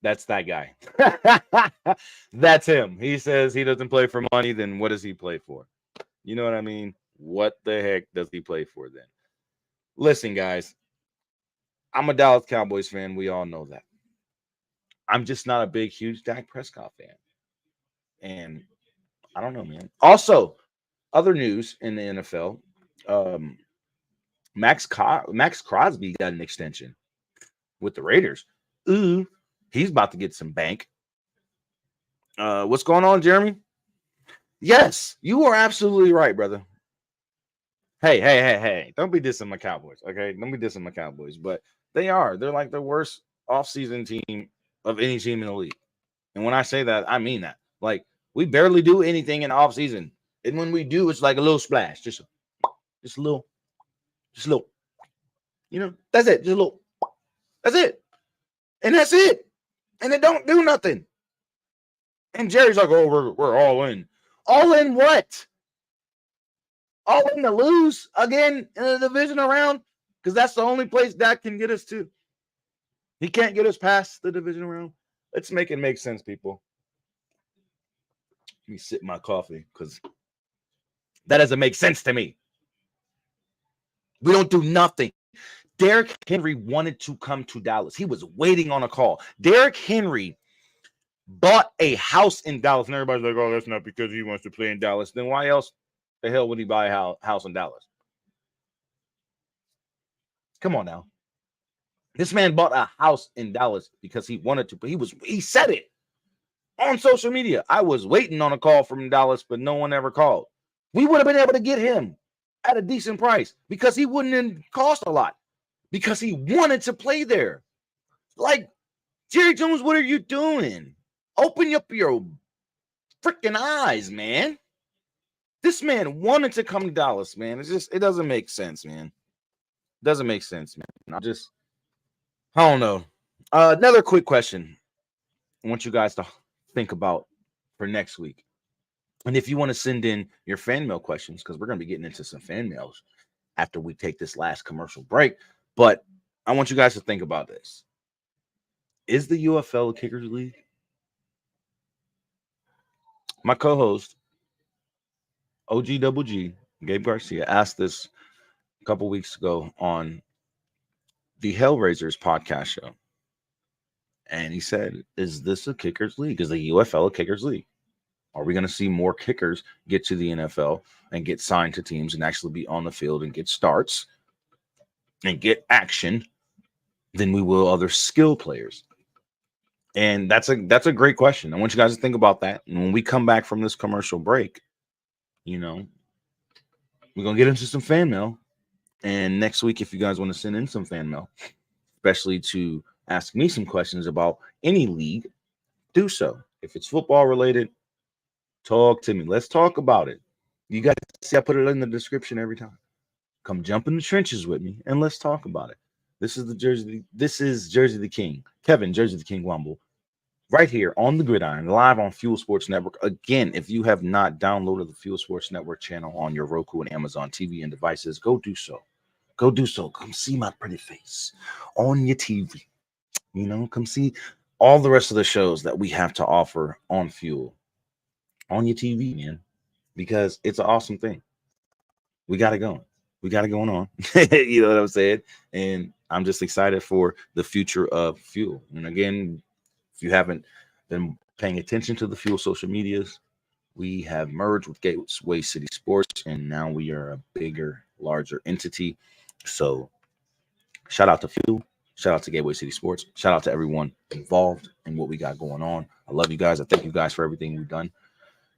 that's that guy. That's him. He says he doesn't play for money. Then what does he play for? You know what I mean? What the heck does he play for then? Listen, guys, I'm a Dallas Cowboys fan. We all know that. I'm just not a big, huge Dak Prescott fan. And I don't know, man. Also, other news in the NFL, Max Crosby got an extension with the Raiders. Ooh, he's about to get some bank. What's going on, Jeremy? Yes, you are absolutely right, brother. Hey. Don't be dissing my Cowboys, okay? Don't be dissing my Cowboys. But they're like the worst offseason team of any team in the league. And when I say that, I mean that. Like, we barely do anything in the offseason. And when we do, it's like a little splash. Just a little. You know, that's it. Just a little. That's it. And that's it. And it don't do nothing. And Jerry's like, oh, we're all in. All in what? All in to lose again in the division round? Because that's the only place Dak can get us to. He can't get us past the division round. Let's make it make sense, people. Let me sip my coffee because that doesn't make sense to me. We don't do nothing. Derrick Henry wanted to come to Dallas. He was waiting on a call. Derrick Henry bought a house in Dallas, and everybody's like, oh, that's not because he wants to play in Dallas. Then why else the hell would he buy a house in Dallas? Come on now. This man bought a house in Dallas because he wanted to. But he said it on social media. I was waiting on a call from Dallas, but no one ever called. We would have been able to get him at a decent price because he wouldn't cost a lot because he wanted to play there. Like, Jerry Jones, what are you doing? Open up your freaking eyes, man. This man wanted to come to Dallas, man. It doesn't make sense, man. It doesn't make sense, man. I don't know. Another quick question I want you guys to think about for next week. And if you want to send in your fan mail questions, because we're going to be getting into some fan mails after we take this last commercial break. But I want you guys to think about this. Is the UFL a kickers league? My co-host, OG Double G, Gabe Garcia, asked this a couple weeks ago on the Hellraisers podcast show. And he said, is this a kickers league? Is the UFL a kickers league? Are we going to see more kickers get to the NFL and get signed to teams and actually be on the field and get starts and get action than we will other skill players? And that's a great question. I want you guys to think about that. And when we come back from this commercial break, we're going to get into some fan mail. And next week, if you guys want to send in some fan mail, especially to ask me some questions about any league, do so. If it's football related, talk to me. Let's talk about it. You guys see I put it in the description every time. Come jump in the trenches with me and let's talk about it. This is Jerzey Tha King, Kevin Jerzey Tha King Womble, right here on the Gridiron, live on Fuel Sports Network. Again, if you have not downloaded the Fuel Sports Network channel on your Roku and Amazon TV and devices, go do so. Go do so. Come see my pretty face on your TV. Come see all the rest of the shows that we have to offer on Fuel on your TV, man, because it's an awesome thing. We got it going. We got it going on. You know what I'm saying? And I'm just excited for the future of Fuel. And again, if you haven't been paying attention to the Fuel social medias, we have merged with Gateway City Sports, and now we are a bigger, larger entity. So shout out to Fuel. Shout out to Gateway City Sports. Shout out to everyone involved in what we got going on. I love you guys. I thank you guys for everything we've done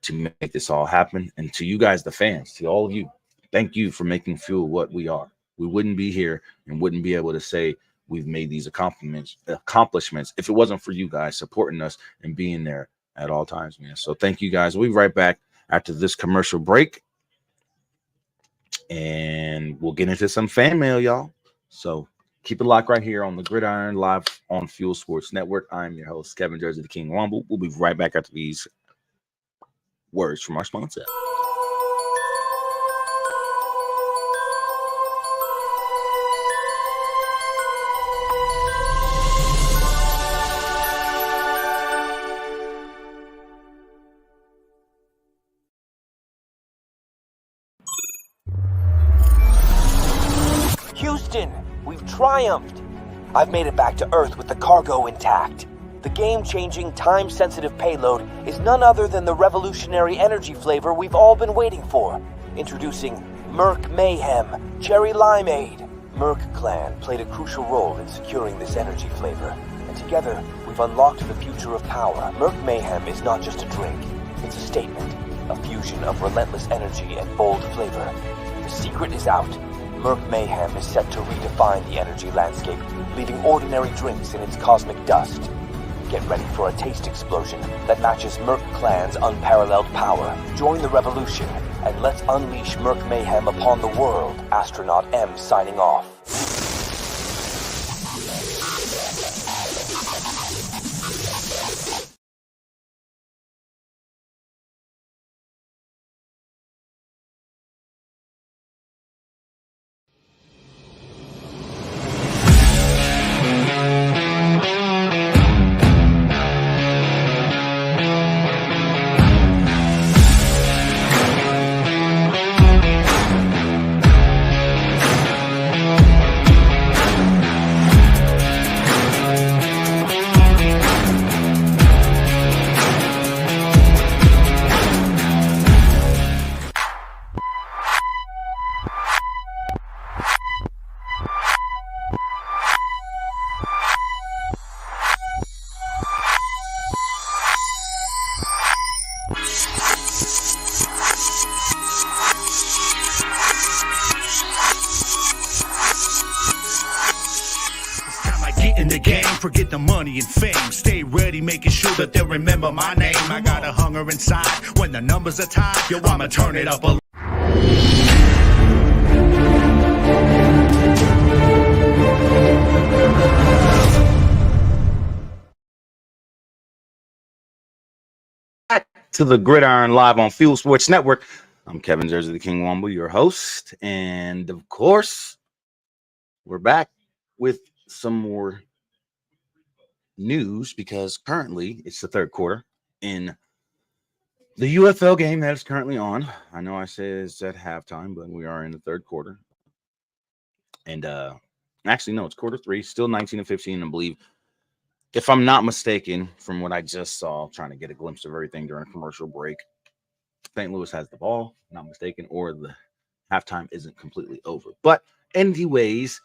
to make this all happen. And to you guys, the fans, to all of you, thank you for making Fuel what we are. We wouldn't be here and wouldn't be able to say we've made these accomplishments if it wasn't for you guys supporting us and being there at all times, man. So thank you guys. We'll be right back after this commercial break, and we'll get into some fan mail, y'all. So keep it locked right here on the Gridiron, live on Fuel Sports Network. I'm your host, Kevin Jerzey Tha King Womble. We'll be right back after these words from our sponsor. Houston, we've triumphed. I've made it back to Earth with the cargo intact. The game-changing, time-sensitive payload is none other than the revolutionary energy flavor we've all been waiting for. Introducing Merc Mayhem Cherry Limeade. Merc Clan played a crucial role in securing this energy flavor, and together we've unlocked the future of power. Merc Mayhem is not just a drink, it's a statement, a fusion of relentless energy and bold flavor. The secret is out. Merc Mayhem is set to redefine the energy landscape, leaving ordinary drinks in its cosmic dust. Get ready for a taste explosion that matches Merc Clan's unparalleled power. Join the revolution, and let's unleash Merc Mayhem upon the world. Astronaut M signing off. in the game, forget the money and fame. Stay ready, making sure that they'll remember my name. I got a hunger inside when the numbers are tied. Yo, I'ma turn it up a to the Gridiron live on Fuel Sports Network. I'm Kevin Jerzey Tha King Womble, your host, and of course, we're back with some more news because currently it's the third quarter in the UFL game that is currently on. I know I say it's at halftime, but we are in the third quarter. And actually, no, it's quarter 3, still 19-15, I believe. If I'm not mistaken, from what I just saw, trying to get a glimpse of everything during a commercial break, St. Louis has the ball, not mistaken, or the halftime isn't completely over. But anyways,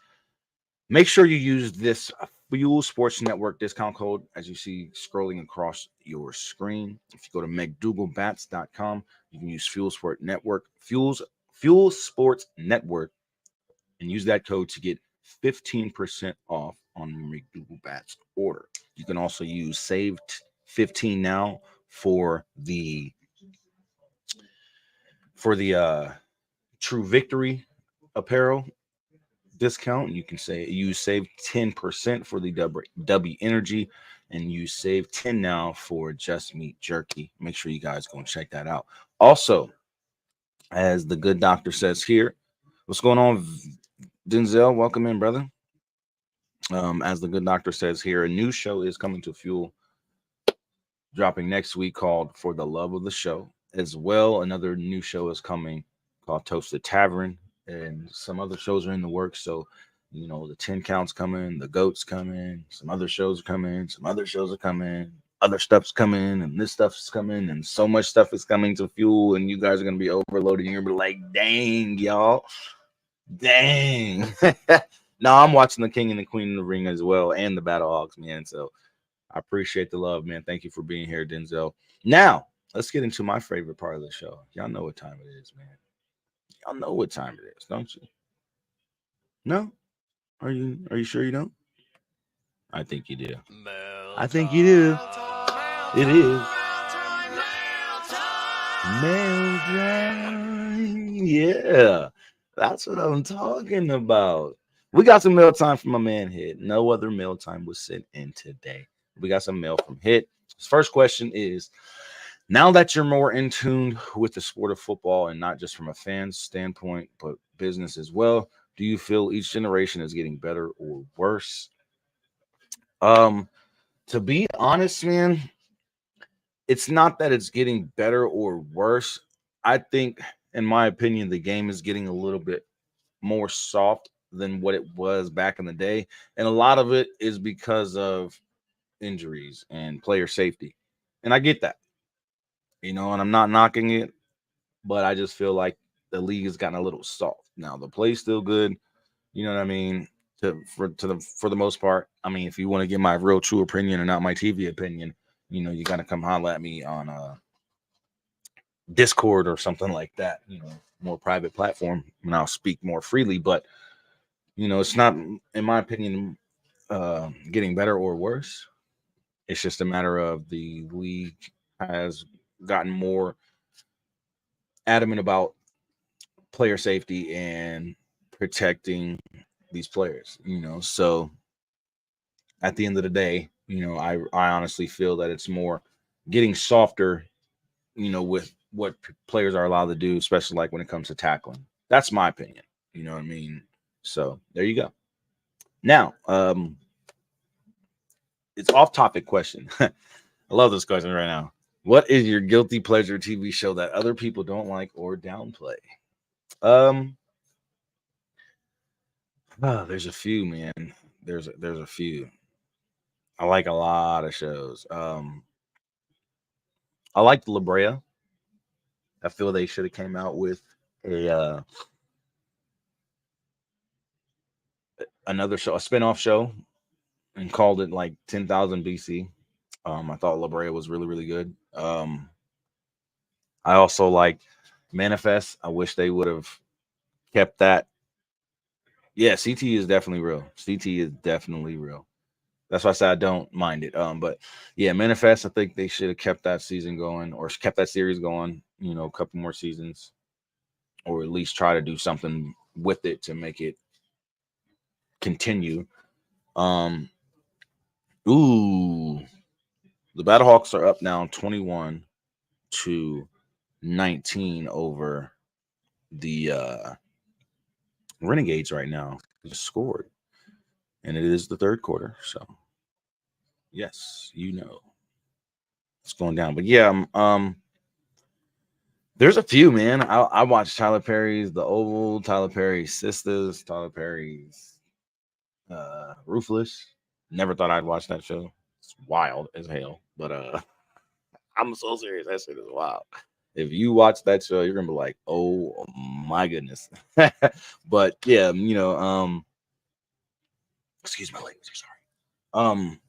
make sure you use this Fuel Sports Network discount code as you see scrolling across your screen. If you go to McDougalBats.com, you can use Fuel Sports Network, and use that code to get 15% off on your McDougal Bats order. You can also use Save 15 now for the True Victory apparel discount. You can use Save 10% for the W Energy, and use Save 10 now for Just Meat Jerky. Make sure you guys go and check that out. Also, as the good doctor says here, what's going on, Denzel? Welcome in, brother. As the good doctor says here, a new show is coming to Fuel, dropping next week, called For the Love of the Show. As well, another new show is coming called Toasted Tavern, and some other shows are in the works. So, you know, the 10 Counts coming, the Goats coming, some other shows are coming, some other shows are coming, other stuff's coming, and this stuff's coming, and so much stuff is coming to Fuel, and you guys are going to be overloaded. You're going to be like, dang, y'all. Dang. No, I'm watching the King and the Queen in the Ring as well, and the Battlehawks, man. So I appreciate the love, man. Thank you for being here, Denzel. Now, let's get into my favorite part of the show. Y'all know what time it is, man. Y'all know what time it is, don't you? No? Are you sure you don't? I think you do. I think you do. It is mail time. Yeah, that's what I'm talking about. We got some mail time from my man Hit. No other mail time was sent in today. We got some mail from Hit. His first question is, now that you're more in tune with the sport of football, and not just from a fan's standpoint, but business as well, do you feel each generation is getting better or worse? To be honest, man, it's not that it's getting better or worse. I think, in my opinion, the game is getting a little bit more soft than what it was back in the day. And a lot of it is because of injuries and player safety. And I get that, and I'm not knocking it, but I just feel like the league has gotten a little soft. Now, the play's still good. You know what I mean? For the most part. I mean, if you want to get my real true opinion and not my TV opinion, you got to come holler at me on Discord or something like that, more private platform, and I'll speak more freely. But, it's not, in my opinion, getting better or worse. It's just a matter of the league has gotten more adamant about player safety and protecting these players, so at the end of the day, I honestly feel that it's more getting softer, with what players are allowed to do, especially like when it comes to tackling. That's my opinion. You know what I mean? So there you go. Now, it's off-topic question. I love this question right now. What is your guilty pleasure TV show that other people don't like or downplay? There's a few, man. There's a few. I like a lot of shows. I like La Brea. I feel they should have came out with another show, a spinoff show, and called it like 10,000 BC. I thought La Brea was really, really good. I also like Manifest. I wish they would have kept that. Yeah, CT is definitely real. CT is definitely real. That's why I said I don't mind it. But yeah, Manifest, I think they should have kept that season going, or kept that series going, a couple more seasons, or at least try to do something with it to make it continue. The Battlehawks are up now 21-19 over the Renegades right now. They just scored, and it is the third quarter, so yes, it's going down. But yeah, There's a few, man. I watched Tyler Perry's The Oval, Tyler Perry's Sisters, Tyler Perry's Ruthless. Never thought I'd watch that show. It's wild as hell, but I'm so serious. That shit is wild. If you watch that show, you're gonna be like, "Oh my goodness." But yeah, excuse my language. Sorry.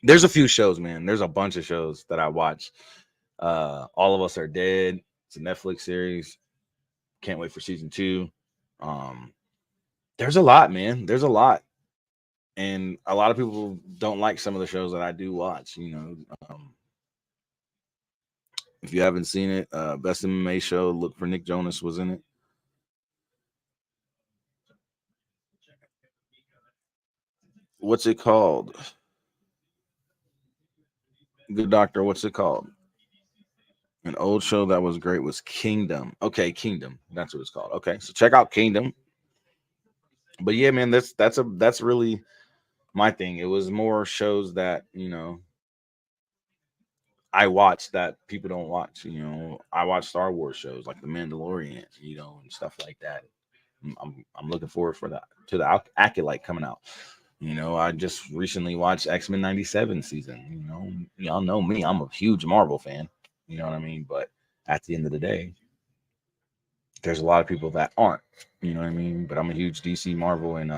There's a few shows, man. There's a bunch of shows that I watch. All of Us Are Dead. It's a Netflix series. Can't wait for season 2. There's a lot, man. There's a lot, and a lot of people don't like some of the shows that I do watch. If you haven't seen it, Best MMA show, look for Nick Jonas was in it. What's it called? Good Doctor, what's it called? An old show that was great was Kingdom. Okay, Kingdom. That's what it's called. Okay, so check out Kingdom. But yeah, man, that's really my thing. It was more shows that I watch that people don't watch. I watch Star Wars shows like The Mandalorian, and stuff like that. I'm looking forward to the Acolyte coming out. I just recently watched X-Men 97 season. Y'all know me. I'm a huge Marvel fan. You know what I mean? But at the end of the day, there's a lot of people that aren't. You know what I mean? But I'm a huge DC, Marvel, and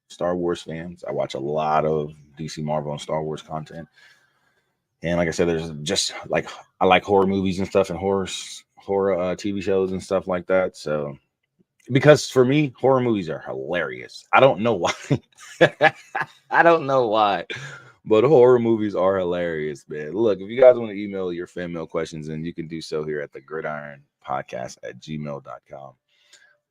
Star Wars fans. I watch a lot of DC, Marvel, and Star Wars content. And like I said, there's just like I like horror movies and stuff, and horror TV shows and stuff like that. So because for me, horror movies are hilarious. I don't know why. I don't know why, but horror movies are hilarious, man. Look, if you guys want to email your fan mail questions, and you can do so here at the Gridiron Podcast at gmail.com.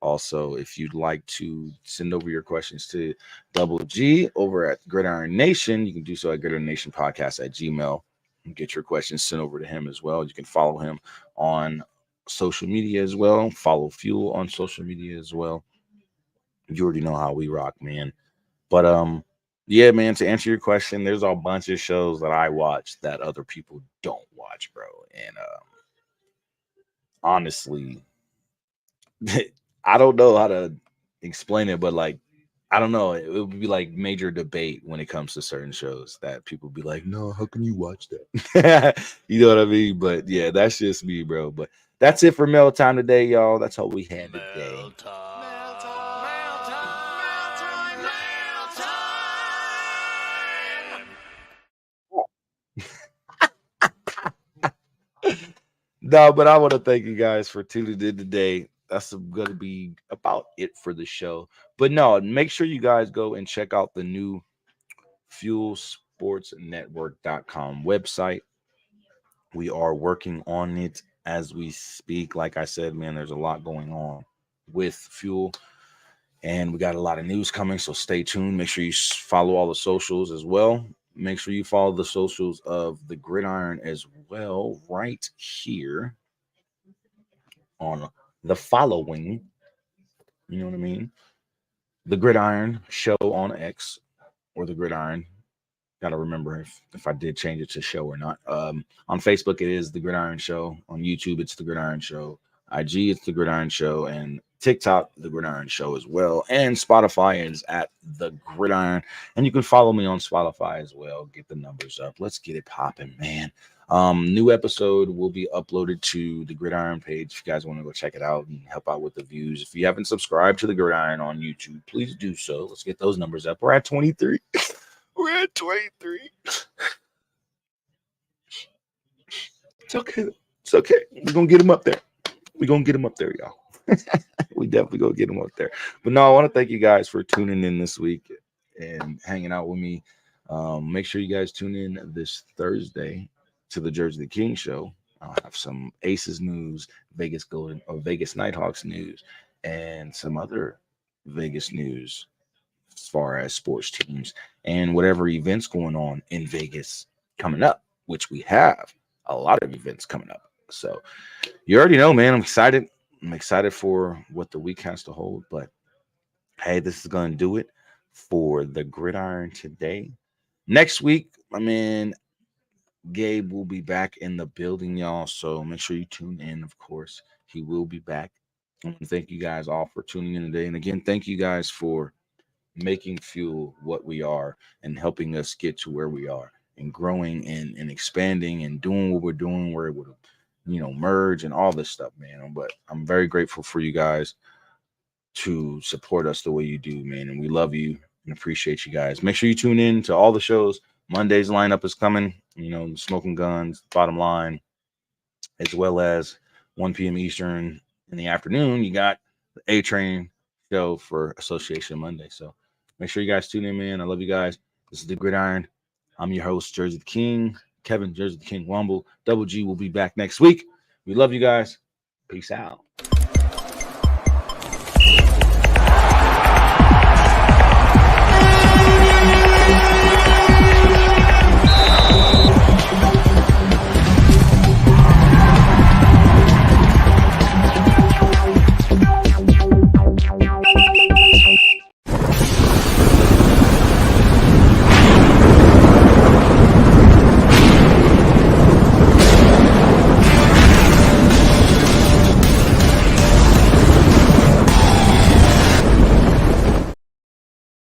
Also, if you'd like to send over your questions to Double G over at Gridiron Nation, you can do so at Gridiron Nation Podcast at gmail. And get your questions sent over to him as well. You can follow him on social media as well. Follow Fuel on social media as well. You already know how we rock, man. But yeah, man, to answer your question, there's a bunch of shows that I watch that other people don't watch, bro. And honestly, I don't know how to explain it, but like, I don't know. It would be like major debate when it comes to certain shows that people be like, no, how can you watch that? You know what I mean? But yeah, that's just me, bro. But that's it for mail time today, y'all. That's all we had today. No, but I want to thank you guys for tuning in today. That's going to be about it for the show. But no, make sure you guys go and check out the new fuelsportsnetwork.com website. We are working on it as we speak. Like I said, man, there's a lot going on with Fuel, and we got a lot of news coming. So stay tuned. Make sure you follow all the socials as well. Make sure you follow the socials of the Gridiron as well, right here on the following. You know what I mean? The Gridiron Show on X, or the Gridiron. Got to remember if I did change it to show or not. On Facebook, it is the Gridiron Show. On YouTube, it's the Gridiron Show. IG, it's the Gridiron Show, and TikTok, the Gridiron Show as well. And Spotify is at the Gridiron, and you can follow me on Spotify as well. Get the numbers up. Let's get it popping, man. New episode will be uploaded to the Gridiron page if you guys want to go check it out and help out with the views. If you haven't subscribed to the Gridiron on YouTube, please do so. Let's get those numbers up. We're at 23. We're at 23. It's okay. It's okay. We're going to get them up there. We're going to get them up there, y'all. We definitely going to get them up there. But no, I want to thank you guys for tuning in this week and hanging out with me. Make sure you guys tune in this Thursday to the Jerzey Tha King show. I'll have some Aces news, Vegas Nighthawks news, and some other Vegas news as far as sports teams and whatever events going on in Vegas coming up, which we have a lot of events coming up. So you already know, man, I'm excited. I'm excited for what the week has to hold. But hey, this is going to do it for the Gridiron today. Next week, I mean, Gabe will be back in the building, y'all. So make sure you tune in. Of course, he will be back. I want to thank you guys all for tuning in today. And again, thank you guys for making Fuel what we are and helping us get to where we are and growing and expanding and doing what we're doing. We're able to, merge and all this stuff, man. But I'm very grateful for you guys to support us the way you do, man. And we love you and appreciate you guys. Make sure you tune in to all the shows. Monday's lineup is coming, Smoking Guns, Bottom Line, as well as 1 p.m. Eastern in the afternoon. You got the A Train show for Association Monday. So make sure you guys tune in, man. I love you guys. This is The Gridiron. I'm your host, Jerzey Tha King. Kevin, Jerzey Tha King Womble. Double G will be back next week. We love you guys. Peace out.